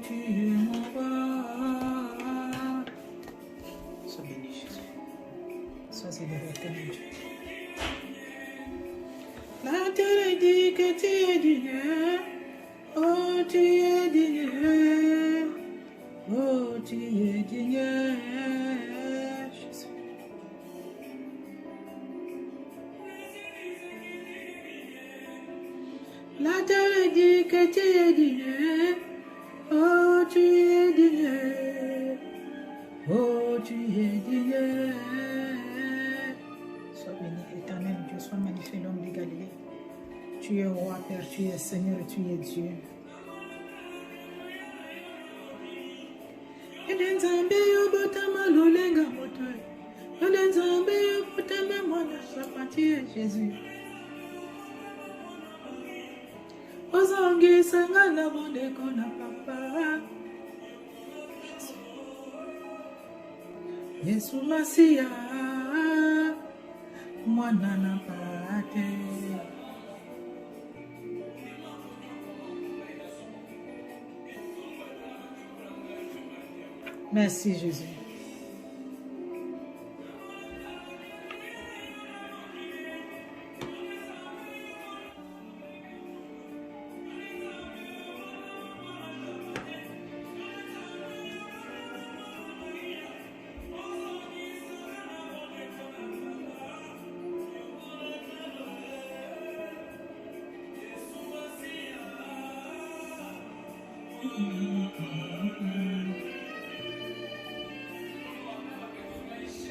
tu es mon roi. Sois béni, Jésus. Sois élevé, mon Dieu. La terre dit que tu es digne. Oh, tu es digne. Oh, tu es digne. Jésus. La terre dit que tu es digne. Oh, tu es digne. Oh, tu es digne. Sois béni, éternel Dieu, sois magnifié, l'homme de Galilée. Tu es roi, Père, tu es Seigneur, tu es Dieu. Nzambe yobotama lolenga moto. Nzambe yobotama mwana sapati Jésus. Ozongi sangala bondeko na papa. Yesu Masia mwana na pate. Merci Jésus.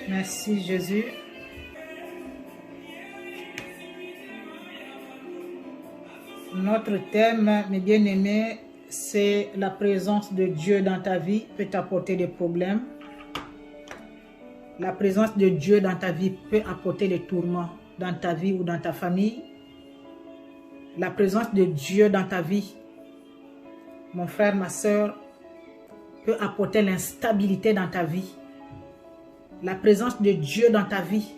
Merci Jésus. Notre thème, mes bien-aimés, c'est la présence de Dieu dans ta vie peut t'apporter des problèmes. La présence de Dieu dans ta vie peut apporter des tourments dans ta vie ou dans ta famille. La présence de Dieu dans ta vie, mon frère, ma soeur, peut apporter l'instabilité dans ta vie. La présence de Dieu dans ta vie,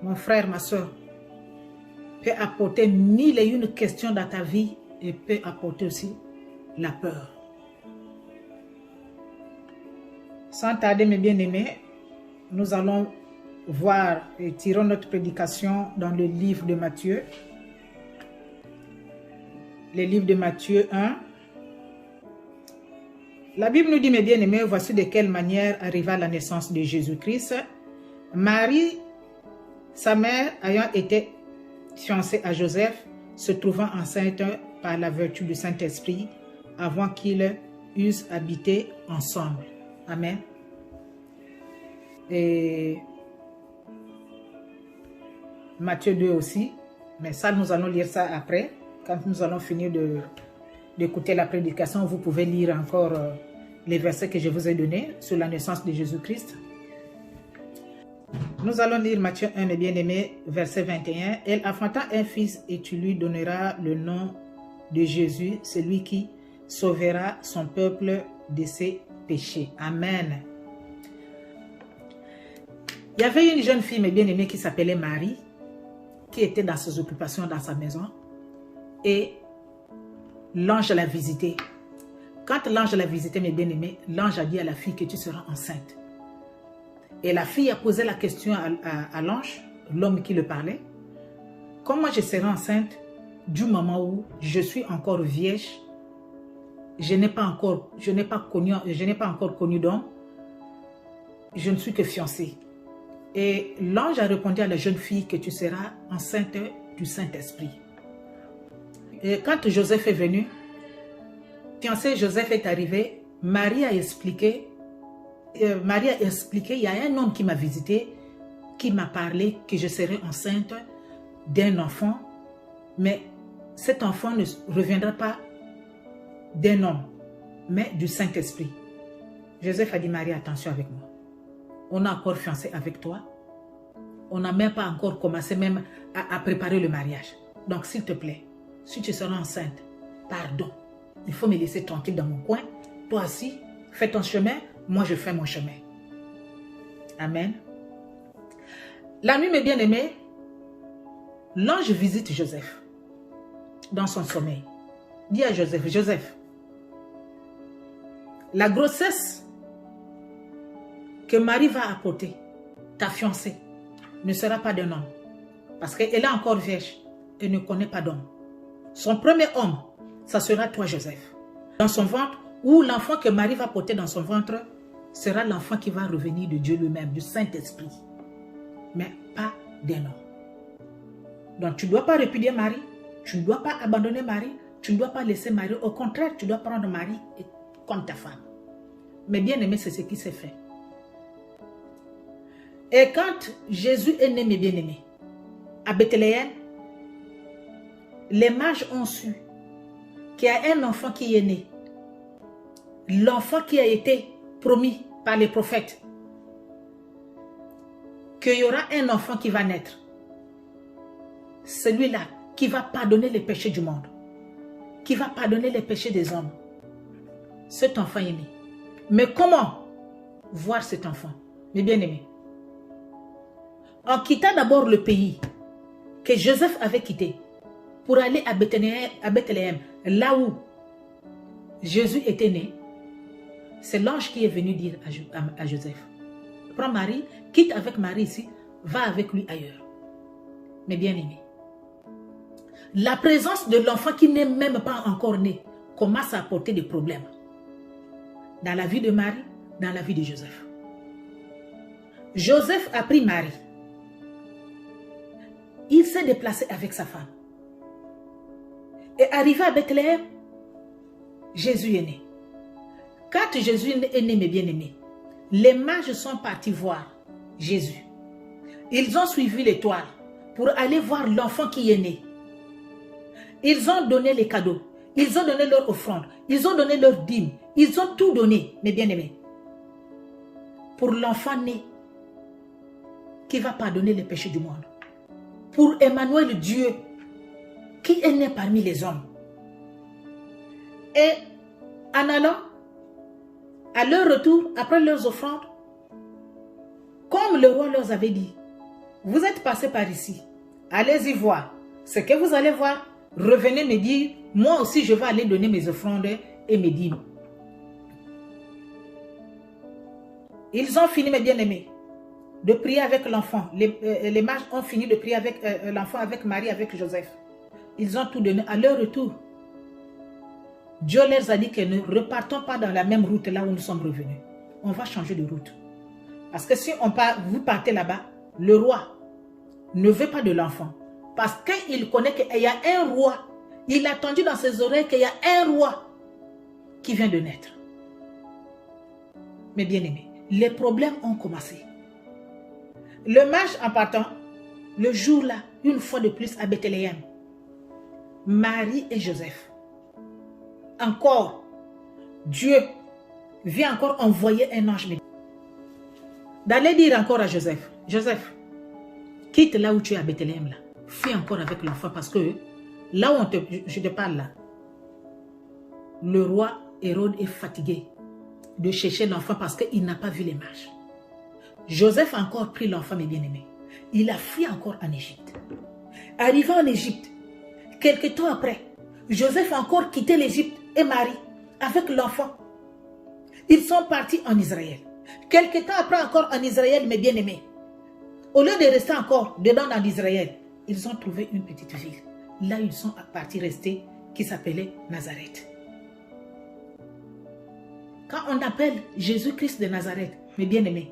mon frère, ma soeur, peut apporter mille et une questions dans ta vie et peut apporter aussi la peur. Sans tarder, mes bien-aimés, nous allons voir et tirer notre prédication dans le livre de Matthieu. Le livre de Matthieu 1. La Bible nous dit, mes bien-aimés, voici de quelle manière arriva la naissance de Jésus-Christ. Marie, sa mère, ayant été fiancée à Joseph, se trouvant enceinte par la vertu du Saint-Esprit, avant qu'ils eussent habité ensemble. Amen. Et Matthieu 2 aussi, mais ça, nous allons lire ça après. Quand nous allons finir d'écouter la prédication, vous pouvez lire encore les versets que je vous ai donnés sur la naissance de Jésus-Christ. Nous allons lire Matthieu 1, mes bien-aimés, verset 21. « Elle enfanta un fils et tu lui donneras le nom de Jésus, celui qui sauvera son peuple de ses péchés. » Amen. Il y avait une jeune fille, mes bien-aimés, qui s'appelait Marie, qui était dans ses occupations dans sa maison. Et l'ange l'a visitée. Quand l'ange l'a visitée, mes bien-aimés, l'ange a dit à la fille que tu seras enceinte. Et la fille a posé la question à l'ange, l'homme qui le parlait. Comment je serai enceinte du moment où je suis encore vierge, je n'ai pas encore connu d'homme, je ne suis que fiancée. Et l'ange a répondu à la jeune fille que tu seras enceinte du Saint-Esprit. Et quand Joseph est venu, fiancé Joseph est arrivé, Marie a expliqué, il y a un homme qui m'a visité, qui m'a parlé que je serai enceinte d'un enfant, mais cet enfant ne reviendra pas d'un homme, mais du Saint-Esprit. Joseph a dit, Marie, attention avec moi. On a encore fiancé avec toi. On n'a même pas encore commencé même à préparer le mariage. Donc, s'il te plaît, si tu seras enceinte, pardon. Il faut me laisser tranquille dans mon coin. Toi aussi, fais ton chemin. Moi, je fais mon chemin. Amen. La nuit, mes bien-aimés, l'ange visite Joseph dans son sommeil. Dis à Joseph, Joseph, La grossesse que Marie va apporter, ta fiancée, ne sera pas d'un homme. Parce qu'elle est encore vierge et ne connaît pas d'homme. Son premier homme, ça sera toi, Joseph. Dans son ventre, ou l'enfant que Marie va porter dans son ventre, sera l'enfant qui va revenir de Dieu lui-même, du Saint-Esprit. Mais pas d'un homme. Donc tu ne dois pas répudier Marie, tu ne dois pas abandonner Marie, tu ne dois pas laisser Marie. Au contraire, tu dois prendre Marie comme ta femme. Mais bien aimé, c'est ce qui s'est fait. Et quand Jésus est né, mes bien-aimés, à Bethléem, les mages ont su qu'il y a un enfant qui est né. L'enfant qui a été promis par les prophètes. Qu'il y aura un enfant qui va naître. Celui-là qui va pardonner les péchés du monde. Qui va pardonner les péchés des hommes. Cet enfant est né. Mais comment voir cet enfant, mes bien-aimés? En quittant d'abord le pays que Joseph avait quitté pour aller à Bethléem, là où Jésus était né, c'est l'ange qui est venu dire à Joseph, prends Marie, quitte avec Marie ici, va avec lui ailleurs. Mais bien aimé, la présence de l'enfant qui n'est même pas encore né commence à apporter des problèmes dans la vie de Marie, dans la vie de Joseph. Joseph a pris Marie. Il s'est déplacé avec sa femme. Et arrivé à Bethléem, Jésus est né. Quand Jésus est né, mes bien-aimés, les mages sont partis voir Jésus. Ils ont suivi l'étoile pour aller voir l'enfant qui est né. Ils ont donné les cadeaux. Ils ont donné leur offrande. Ils ont donné leur dîme. Ils ont tout donné, mes bien-aimés, pour l'enfant né qui va pardonner les péchés du monde. Pour Emmanuel, Dieu, qui est né parmi les hommes. Et en allant, à leur retour, après leurs offrandes, comme le roi leur avait dit, vous êtes passés par ici, allez-y voir. Ce que vous allez voir, revenez me dire, moi aussi je vais aller donner mes offrandes et mes dîmes. Ils ont fini, mes bien-aimés, de prier avec l'enfant. Les mages ont fini de prier avec l'enfant, avec Marie, avec Joseph. Ils ont tout donné. À leur retour, Dieu leur a dit que ne repartons pas dans la même route là où nous sommes revenus. On va changer de route. Parce que si vous partez là-bas, le roi ne veut pas de l'enfant. Parce qu'il connaît qu'il y a un roi. Il a entendu dans ses oreilles qu'il y a un roi qui vient de naître. Mais bien aimés, les problèmes ont commencé. Le mage en partant, le jour-là, une fois de plus à Bethléem, Marie et Joseph, encore, Dieu vient encore envoyer un ange d'aller dire encore à Joseph, Joseph, quitte là où tu es à Bethléem, là, fais encore avec l'enfant parce que là où je te parle là, le roi Hérode est fatigué de chercher l'enfant parce qu'il n'a pas vu les mages. Joseph a encore pris l'enfant, mes bien-aimés. Il a fui encore en Égypte. Arrivé en Égypte, quelque temps après, Joseph a encore quitté l'Égypte et Marie avec l'enfant. Ils sont partis en Israël. Quelque temps après encore en Israël, mes bien-aimés, au lieu de rester encore dedans dans l'Israël, ils ont trouvé une petite ville. Là, ils sont partis rester, qui s'appelait Nazareth. Quand on appelle Jésus-Christ de Nazareth, mes bien-aimés,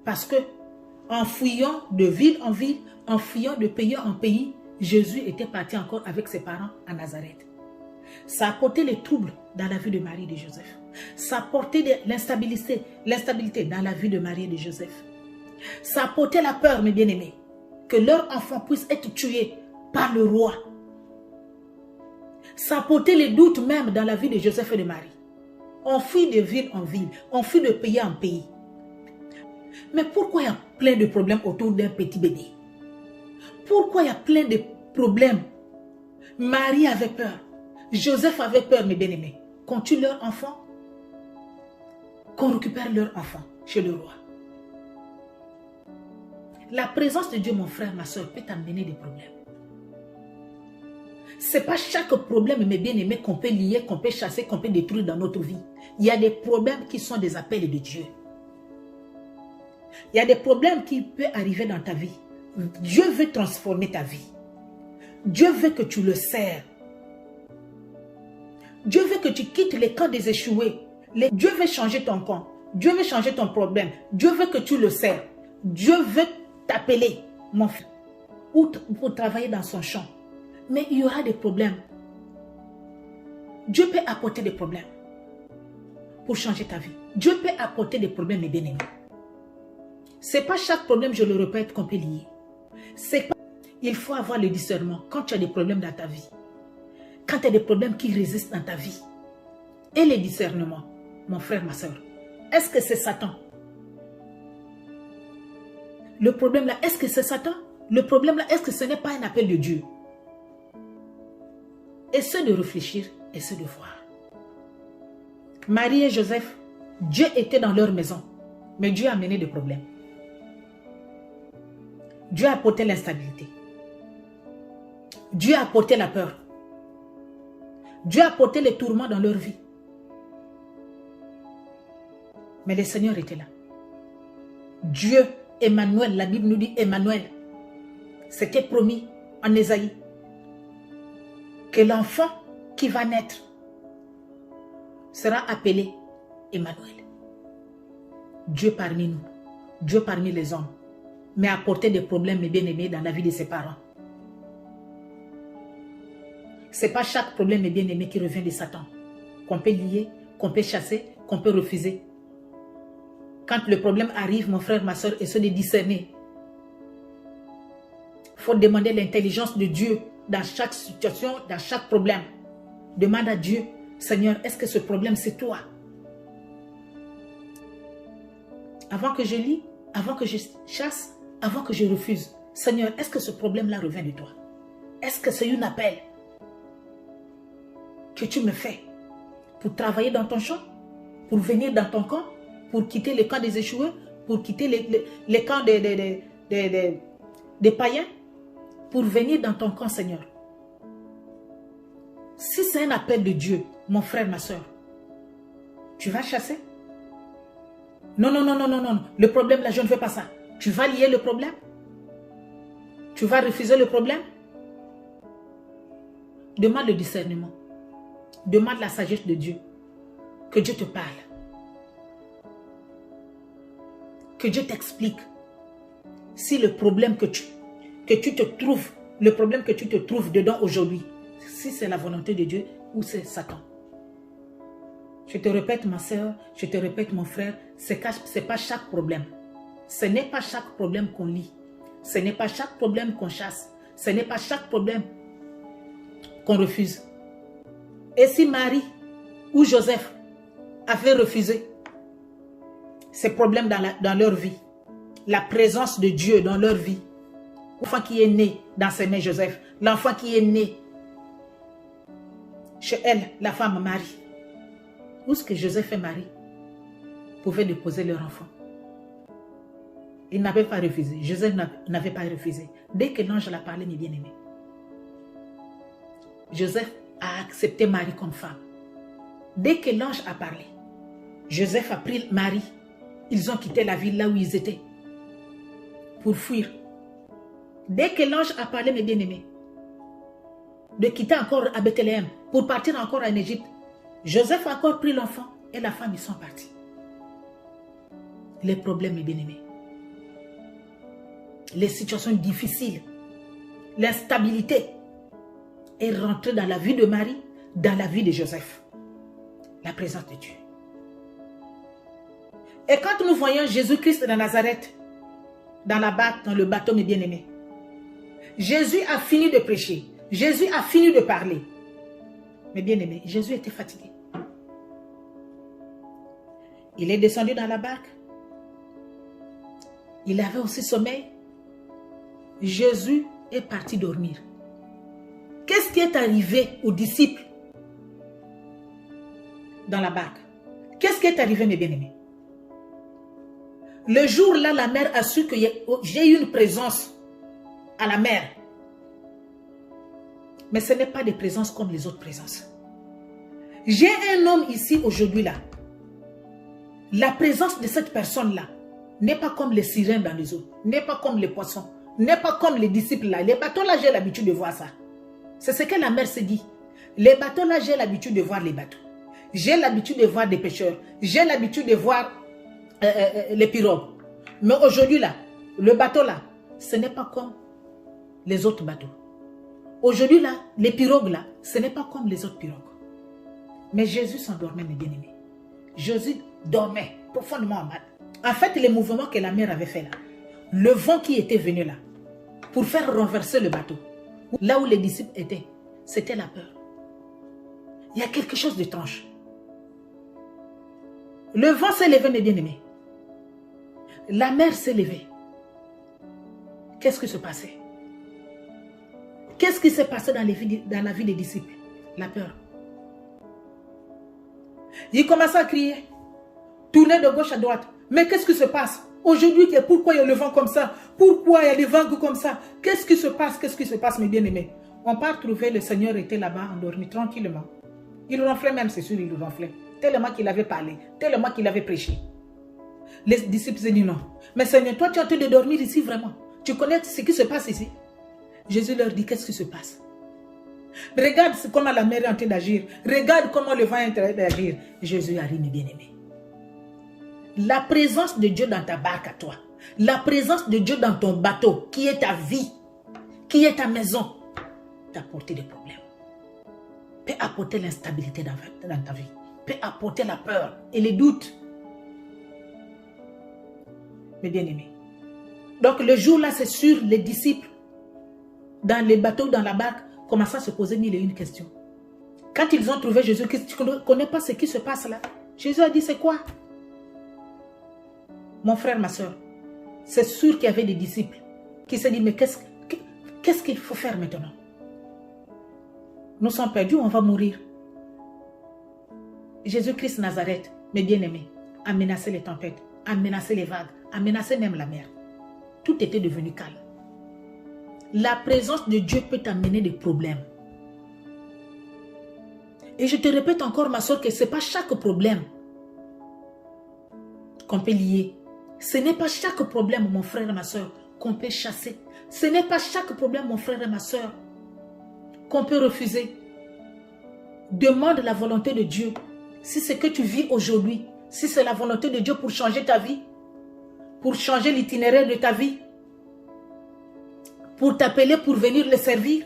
parce que en fuyant de ville en ville, en fuyant de pays en pays, Jésus était parti encore avec ses parents à Nazareth. Ça a apporté les troubles dans la vie de Marie et de Joseph. Ça a apporté l'instabilité dans la vie de Marie et de Joseph. Ça a apporté la peur, mes bien-aimés, que leur enfant puisse être tué par le roi. Ça a apporté les doutes même dans la vie de Joseph et de Marie. On fuit de ville en ville, on fuit de pays en pays. Mais pourquoi il y a plein de problèmes autour d'un petit bébé? Pourquoi il y a plein de problèmes? Marie avait peur. Joseph avait peur, mes bien-aimés. Qu'on tue leur enfant, qu'on récupère leur enfant chez le roi. La présence de Dieu, mon frère, ma soeur, peut t'amener des problèmes. Ce n'est pas chaque problème, mes bien-aimés, qu'on peut lier, qu'on peut chasser, qu'on peut détruire dans notre vie. Il y a des problèmes qui sont des appels de Dieu. Il y a des problèmes qui peuvent arriver dans ta vie. Dieu veut transformer ta vie. Dieu veut que tu le sers. Dieu veut que tu quittes les camps des échoués. Dieu veut changer ton camp. Dieu veut changer ton problème. Dieu veut que tu le sers. Dieu veut t'appeler, mon frère, ou pour travailler dans son champ. Mais il y aura des problèmes. Dieu peut apporter des problèmes pour changer ta vie. Dieu peut apporter des problèmes, mes bien-aimés. Ce n'est pas chaque problème, je le répète, qu'on peut lier. Il faut avoir le discernement quand tu as des problèmes dans ta vie. Quand tu as des problèmes qui résistent dans ta vie. Et le discernement, mon frère, ma soeur. Est-ce que c'est Satan? Le problème là, est-ce que c'est Satan? Le problème là, est-ce que ce n'est pas un appel de Dieu? Essaie de réfléchir, essaie de voir. Marie et Joseph, Dieu était dans leur maison, mais Dieu a amené des problèmes. Dieu a apporté l'instabilité. Dieu a apporté la peur. Dieu a apporté les tourments dans leur vie. Mais le Seigneur était là. Dieu, Emmanuel, la Bible nous dit Emmanuel. C'était promis en Ésaïe que l'enfant qui va naître sera appelé Emmanuel. Dieu parmi nous, Dieu parmi les hommes, mais a apporté des problèmes, mes bien-aimés, dans la vie de ses parents. Ce n'est pas chaque problème, mes bien-aimés, qui revient de Satan, qu'on peut lier, qu'on peut chasser, qu'on peut refuser. Quand le problème arrive, mon frère, ma soeur, essaie de discerner. Il faut demander l'intelligence de Dieu dans chaque situation, dans chaque problème. Demande à Dieu, Seigneur, est-ce que ce problème c'est toi? Avant que je lis, avant que je chasse, avant que je refuse, Seigneur, est-ce que ce problème-là revient de toi? Est-ce que c'est un appel que tu me fais pour travailler dans ton champ, pour venir dans ton camp, pour quitter le camp des échoués, pour quitter les camps des païens, pour venir dans ton camp, Seigneur? Si c'est un appel de Dieu, mon frère, ma soeur, tu vas chasser? Non, non, non, non, non, non. Le problème là, je ne veux pas ça. Tu vas lier le problème? Tu vas refuser le problème? Demande le discernement. Demande la sagesse de Dieu. Que Dieu te parle. Que Dieu t'explique. Si le problème que tu te trouves, le problème que tu te trouves dedans aujourd'hui, si c'est la volonté de Dieu ou c'est Satan. Je te répète, ma soeur, je te répète, mon frère, ce n'est pas chaque problème. Ce n'est pas chaque problème qu'on lit. Ce n'est pas chaque problème qu'on chasse. Ce n'est pas chaque problème qu'on refuse. Et si Marie ou Joseph avaient refusé ces problèmes dans leur vie, la présence de Dieu dans leur vie, l'enfant qui est né dans ses mains, Joseph, l'enfant qui est né chez elle, la femme Marie, où est-ce que Joseph et Marie pouvaient déposer leur enfant? Ils n'avaient pas refusé. Joseph n'avait pas refusé. Dès que l'ange l'a parlé, mes bien-aimés, Joseph a accepté Marie comme femme. Dès que l'ange a parlé, Joseph a pris Marie. Ils ont quitté la ville là où ils étaient pour fuir. Dès que l'ange a parlé, mes bien-aimés, de quitter encore à Bethléem pour partir encore en Égypte, Joseph a encore pris l'enfant et la femme, ils sont partis. Les problèmes, mes bien-aimés, les situations difficiles, l'instabilité est rentrée dans la vie de Marie, dans la vie de Joseph. La présence de Dieu. Et quand nous voyons Jésus-Christ de Nazareth, dans la barque, dans le bateau, mes bien-aimés, Jésus a fini de prêcher. Jésus a fini de parler. Mes bien-aimés, Jésus était fatigué. Il est descendu dans la barque. Il avait aussi sommeil. Jésus est parti dormir. Qu'est-ce qui est arrivé aux disciples dans la barque? Qu'est-ce qui est arrivé, mes bien-aimés? Le jour-là, la mère a su que j'ai eu une présence à la mer. Mais ce n'est pas des présences comme les autres présences. J'ai un homme ici aujourd'hui là. La présence de cette personne-là n'est pas comme les sirènes dans les eaux, n'est pas comme les poissons, n'est pas comme les disciples là. Les bateaux là, j'ai l'habitude de voir ça. C'est ce que la mère se dit. Les bateaux là, j'ai l'habitude de voir les bateaux. J'ai l'habitude de voir des pêcheurs. J'ai l'habitude de voir les pirogues. Mais aujourd'hui là, le bateau là, ce n'est pas comme les autres bateaux. Aujourd'hui là, les pirogues là, ce n'est pas comme les autres pirogues. Mais Jésus s'endormait, mes bien-aimés. Jésus dormait profondément en bas. En fait, les mouvements que la mère avait fait là, le vent qui était venu là, pour faire renverser le bateau, là où les disciples étaient, c'était la peur. Il y a quelque chose d'étrange. Le vent s'est levé, mes bien-aimés. La mer s'est levée. Qu'est-ce qui se passait? Qu'est-ce qui s'est passé dans la vie des disciples? La peur. Ils commençaient à crier, tourner de gauche à droite. Mais qu'est-ce qui se passe? Aujourd'hui, pourquoi il y a le vent comme ça? Pourquoi il y a des vagues comme ça? Qu'est-ce qui se passe? Qu'est-ce qui se passe, mes bien-aimés? On part trouver le Seigneur était là-bas, endormi tranquillement. Il ronflait même, c'est sûr, il ronflait. Tellement qu'il avait parlé, tellement qu'il avait prêché. Les disciples se disent non. Mais Seigneur, toi, tu es en train de dormir ici vraiment. Tu connais ce qui se passe ici? Jésus leur dit, qu'est-ce qui se passe? Regarde comment la mer est en train d'agir. Regarde comment le vent est en train d'agir. Jésus a ri, mes bien-aimés. La présence de Dieu dans ta barque à toi, la présence de Dieu dans ton bateau, qui est ta vie, qui est ta maison, t'a apporté des problèmes. Peut apporter l'instabilité dans ta vie. Peut apporter la peur et les doutes. Mes bien-aimés. Donc le jour-là, c'est sûr, les disciples, dans les bateaux, dans la barque, commençaient à se poser mille et une questions. Quand ils ont trouvé Jésus, tu ne connais pas ce qui se passe là? Jésus a dit, c'est quoi? Mon frère, ma soeur, c'est sûr qu'il y avait des disciples qui se disent, mais qu'est-ce qu'il faut faire maintenant? Nous sommes perdus, on va mourir. Jésus-Christ Nazareth, mes bien-aimés, a menacé les tempêtes, a menacé les vagues, a menacé même la mer. Tout était devenu calme. La présence de Dieu peut t'amener des problèmes. Et je te répète encore, ma soeur, que ce n'est pas chaque problème qu'on peut lier. Ce n'est pas chaque problème, mon frère et ma soeur, qu'on peut chasser. Ce n'est pas chaque problème, mon frère et ma soeur, qu'on peut refuser. Demande la volonté de Dieu. Si ce que tu vis aujourd'hui, si c'est la volonté de Dieu pour changer ta vie, pour changer l'itinéraire de ta vie, pour t'appeler, pour venir le servir.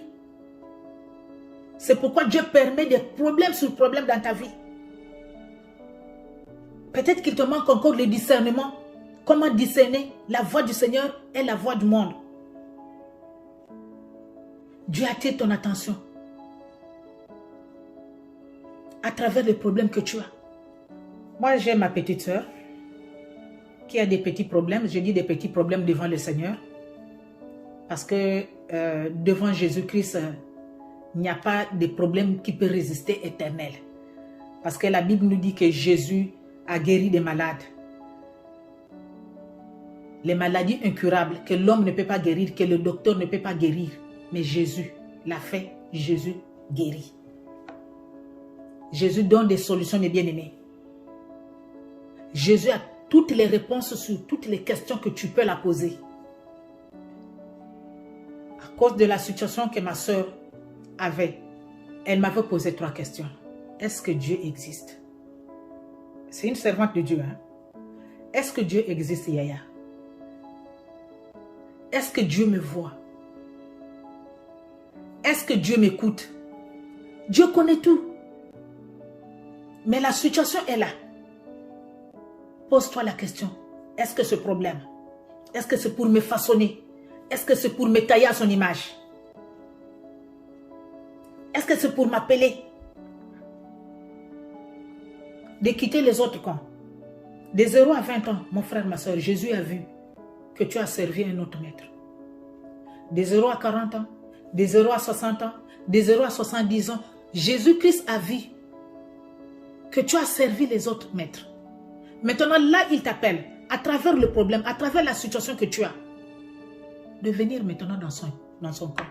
C'est pourquoi Dieu permet des problèmes sur problèmes dans ta vie. Peut-être qu'il te manque encore le discernement. Comment discerner la voix du Seigneur et la voix du monde. Dieu attire ton attention à travers les problèmes que tu as. Moi, j'ai ma petite soeur qui a des petits problèmes. Je dis des petits problèmes devant le Seigneur. Parce que devant Jésus-Christ, il n'y a pas de problème qui peut résister éternel. Parce que la Bible nous dit que Jésus a guéri des malades. Les maladies incurables que l'homme ne peut pas guérir, que le docteur ne peut pas guérir. Mais Jésus l'a fait, Jésus guérit. Jésus donne des solutions, mes bien-aimés. Jésus a toutes les réponses sur toutes les questions que tu peux la poser. À cause de la situation que ma soeur avait, elle m'avait posé 3 questions. Est-ce que Dieu existe? C'est une servante de Dieu. Hein? Est-ce que Dieu existe, Yaya? Est-ce que Dieu me voit? Est-ce que Dieu m'écoute? Dieu connaît tout. Mais la situation est là. Pose-toi la question. Est-ce que ce problème, est-ce que c'est pour me façonner? Est-ce que c'est pour me tailler à son image? Est-ce que c'est pour m'appeler? De quitter les autres camps. De 0 à 20 ans, mon frère, ma soeur, Jésus a vu que tu as servi un autre maître. De 0 à 40 ans, de 0 à 60 ans, de 0 à 70 ans, Jésus-Christ a vu que tu as servi les autres maîtres. Maintenant, là, il t'appelle, à travers le problème, à travers la situation que tu as, de venir maintenant dans son camp,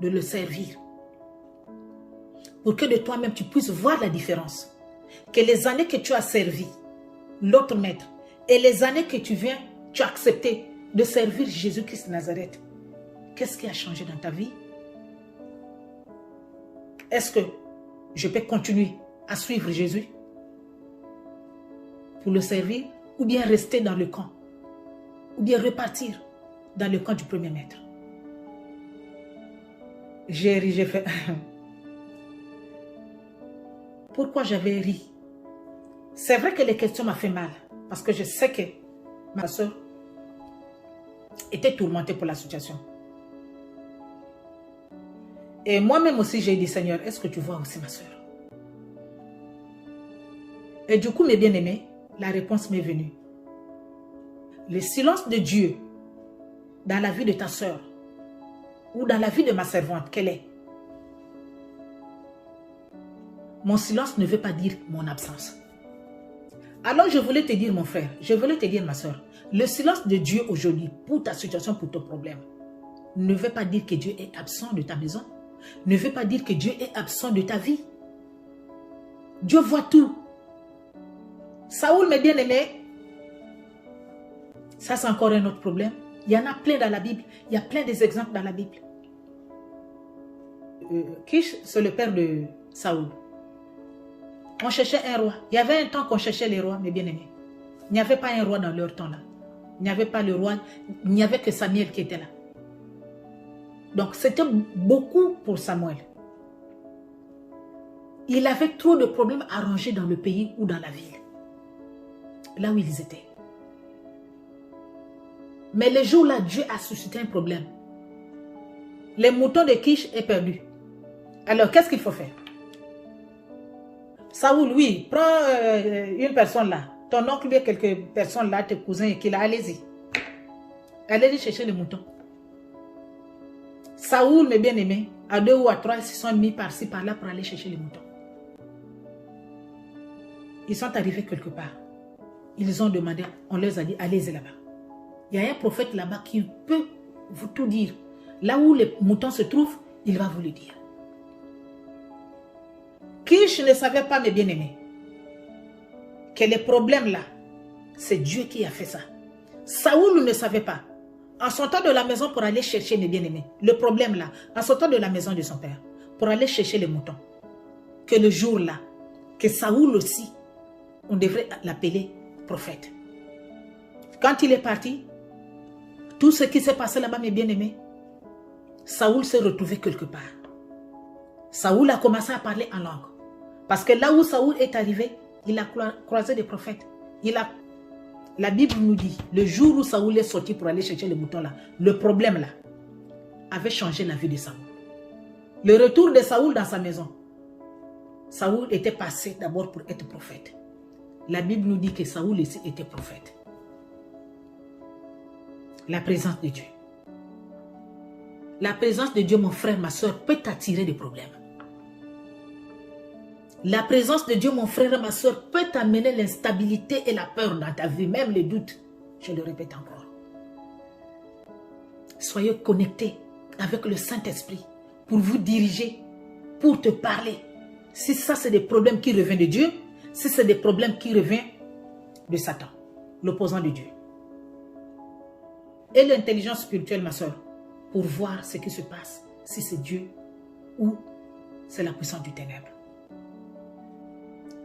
de le servir, pour que de toi-même tu puisses voir la différence. Que les années que tu as servi l'autre maître et les années que tu as accepté de servir Jésus-Christ de Nazareth, qu'est-ce qui a changé dans ta vie? Est-ce que je peux continuer à suivre Jésus pour le servir ou bien rester dans le camp ou bien repartir dans le camp du premier maître? J'ai ri, j'ai fait... Pourquoi j'avais ri? C'est vrai que les questions m'ont fait mal parce que je sais que ma soeur était tourmentée pour la situation. Et moi-même aussi, j'ai dit, Seigneur, est-ce que tu vois aussi ma soeur? Et du coup, mes bien-aimés, la réponse m'est venue. Le silence de Dieu dans la vie de ta soeur ou dans la vie de ma servante, quelle est? Mon silence ne veut pas dire mon absence. Alors je voulais te dire, mon frère, je voulais te dire, ma soeur, le silence de Dieu aujourd'hui pour ta situation, pour ton problème, ne veut pas dire que Dieu est absent de ta maison, ne veut pas dire que Dieu est absent de ta vie. Dieu voit tout. Saoul, mes bien-aimés, ça c'est encore un autre problème. Il y en a plein dans la Bible, il y a plein d'exemples dans la Bible. Kish, c'est le père de Saoul. On cherchait un roi. Il y avait un temps qu'on cherchait les rois, mes bien-aimés. Il n'y avait pas un roi dans leur temps là. Il n'y avait pas le roi, il n'y avait que Samuel qui était là. Donc c'était beaucoup pour Samuel. Il avait trop de problèmes à ranger dans le pays ou dans la ville. Là où ils étaient. Mais le jour là, Dieu a suscité un problème. Les moutons de Kish est perdu. Alors qu'est-ce qu'il faut faire? Saoul, oui, prends une personne là, ton oncle ou quelques personnes là, tes cousins et qu'il a, allez-y. Allez-y chercher les moutons. Saoul, mes bien-aimés, à 2 ou à 3, ils se sont mis par-ci, par-là pour aller chercher les moutons. Ils sont arrivés quelque part. Ils ont demandé, on leur a dit, allez-y là-bas. Il y a un prophète là-bas qui peut vous tout dire. Là où les moutons se trouvent, il va vous le dire. Kish ne savait pas, mes bien-aimés, que les problèmes là, c'est Dieu qui a fait ça. Saoul ne savait pas. En sortant de la maison pour aller chercher, mes bien-aimés, le problème là, en sortant de la maison de son père, pour aller chercher les moutons, que le jour là, que Saoul aussi, on devrait l'appeler prophète. Quand il est parti, tout ce qui s'est passé là-bas, mes bien-aimés, Saoul s'est retrouvé quelque part. Saoul a commencé à parler en langue. Parce que là où Saoul est arrivé, il a croisé des prophètes. La Bible nous dit, le jour où Saoul est sorti pour aller chercher les moutons là, le problème là, avait changé la vie de Saoul. Le retour de Saoul dans sa maison, Saoul était passé d'abord pour être prophète. La Bible nous dit que Saoul ici était prophète. La présence de Dieu. La présence de Dieu, mon frère, ma soeur, peut t'attirer des problèmes. La présence de Dieu, mon frère et ma soeur, peut t'amener l'instabilité et la peur dans ta vie, même les doutes. Je le répète encore. Soyez connectés avec le Saint-Esprit pour vous diriger, pour te parler. Si ça, c'est des problèmes qui reviennent de Dieu, si c'est des problèmes qui reviennent de Satan, l'opposant de Dieu. Et l'intelligence spirituelle, ma soeur, pour voir ce qui se passe, si c'est Dieu ou c'est la puissance du ténèbre.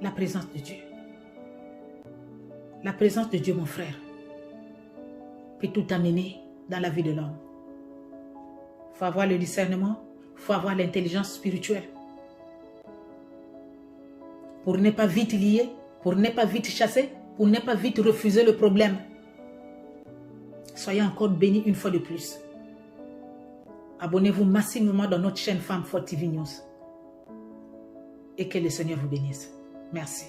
La présence de Dieu. La présence de Dieu, mon frère, peut tout amener dans la vie de l'homme. Il faut avoir le discernement, il faut avoir l'intelligence spirituelle. Pour ne pas vite lier, pour ne pas vite chasser, pour ne pas vite refuser le problème. Soyez encore bénis une fois de plus. Abonnez-vous massivement dans notre chaîne Femme Forte TV News. Et que le Seigneur vous bénisse. Merci.